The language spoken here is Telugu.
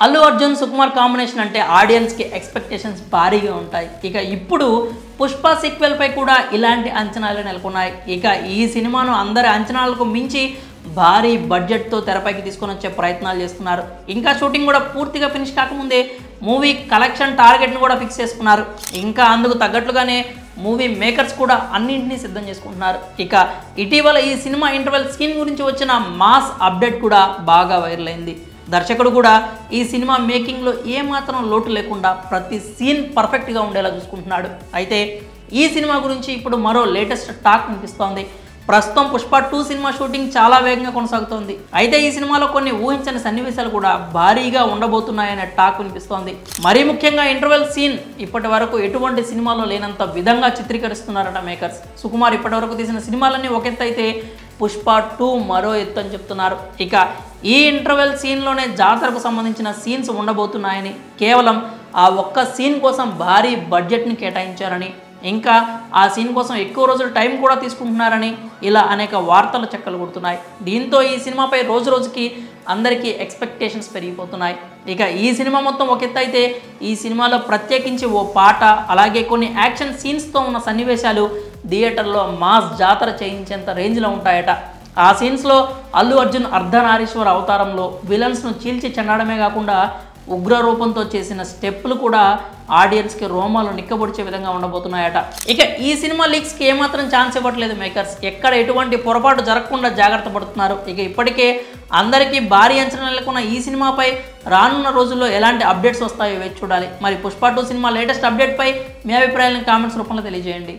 అల్లు అర్జున్ సుకుమార్ కాంబినేషన్ అంటే ఆడియన్స్కి ఎక్స్పెక్టేషన్స్ భారీగా ఉంటాయి. ఇక ఇప్పుడు పుష్ప సీక్వెల్ పై కూడా ఇలాంటి అంచనాలు నెలకొన్నాయి. ఇక ఈ సినిమాను అందరి అంచనాలకు మించి భారీ బడ్జెట్తో తెరపైకి తీసుకొని వచ్చే ప్రయత్నాలు చేస్తున్నారు. ఇంకా షూటింగ్ కూడా పూర్తిగా ఫినిష్ కాకముందే మూవీ కలెక్షన్ టార్గెట్ను కూడా ఫిక్స్ చేసుకున్నారు. ఇంకా అందుకు తగ్గట్లుగానే మూవీ మేకర్స్ కూడా అన్నింటినీ సిద్ధం చేసుకుంటున్నారు. ఇక ఇటీవల ఈ సినిమా ఇంటర్వెల్ సీన్ గురించి వచ్చిన మాస్ అప్డేట్ కూడా బాగా వైరల్ అయింది. దర్శకుడు కూడా ఈ సినిమా మేకింగ్లో ఏమాత్రం లోటు లేకుండా ప్రతి సీన్ పర్ఫెక్ట్గా ఉండేలా చూసుకుంటున్నాడు. అయితే ఈ సినిమా గురించి ఇప్పుడు మరో లేటెస్ట్ టాక్ వినిపిస్తోంది. ప్రస్తుతం పుష్ప 2 సినిమా షూటింగ్ చాలా వేగంగా కొనసాగుతోంది. అయితే ఈ సినిమాలో కొన్ని ఊహించని సన్నివేశాలు కూడా భారీగా ఉండబోతున్నాయనే టాక్ వినిపిస్తోంది. మరీ ముఖ్యంగా ఇంటర్వెల్ సీన్ ఇప్పటి వరకు ఎటువంటి సినిమాలో లేనంత విధంగా చిత్రీకరిస్తున్నారట మేకర్స్. సుకుమార్ ఇప్పటి వరకు తీసిన సినిమాలన్నీ ఒక ఎత్తు అయితే పుష్ప 2 మరో ఎత్తు అని చెప్తున్నారు. ఇక ఈ ఇంటర్వెల్ సీన్లోనే జాతరకు సంబంధించిన సీన్స్ ఉండబోతున్నాయని, కేవలం ఆ ఒక్క సీన్ కోసం భారీ బడ్జెట్ని కేటాయించారని, ఇంకా ఆ సీన్ కోసం ఎక్కువ రోజులు టైం కూడా తీసుకుంటున్నారని ఇలా అనేక వార్తలు చెక్కలు కొడుతున్నాయి. దీంతో ఈ సినిమాపై రోజు రోజుకి అందరికీ ఎక్స్పెక్టేషన్స్ పెరిగిపోతున్నాయి. ఇక ఈ సినిమా మొత్తం ఒక ఎత్తు అయితే ఈ సినిమాలో ప్రత్యేకించి ఓ పాట, అలాగే కొన్ని యాక్షన్ సీన్స్తో ఉన్న సన్నివేశాలు థియేటర్లో మాస్ జాతర చేయించేంత రేంజ్లో ఉంటాయట. ఆ సీన్స్లో అల్లు అర్జున్ అర్ధనారీశ్వర అవతారంలో విలన్స్ను చీల్చి చెండడమే కాకుండా ఉగ్ర రూపంతో చేసిన స్టెప్పులు కూడా ఆడియన్స్కి రోమాలు నిక్కబొడిచే విధంగా ఉండబోతున్నాయట. ఇక ఈ సినిమా లీక్స్కి ఏమాత్రం ఛాన్స్ ఇవ్వట్లేదు మేకర్స్. ఎక్కడ ఎటువంటి పొరపాటు జరగకుండా జాగ్రత్త పడుతున్నారు. ఇక ఇప్పటికే అందరికీ భారీ అంచనా నెలకొన్న ఈ సినిమాపై రానున్న రోజుల్లో ఎలాంటి అప్డేట్స్ వస్తాయో వేచి చూడాలి. మరి పుష్ప 2 సినిమా లేటెస్ట్ అప్డేట్పై మీ అభిప్రాయాలను కామెంట్స్ రూపంలో తెలియజేయండి.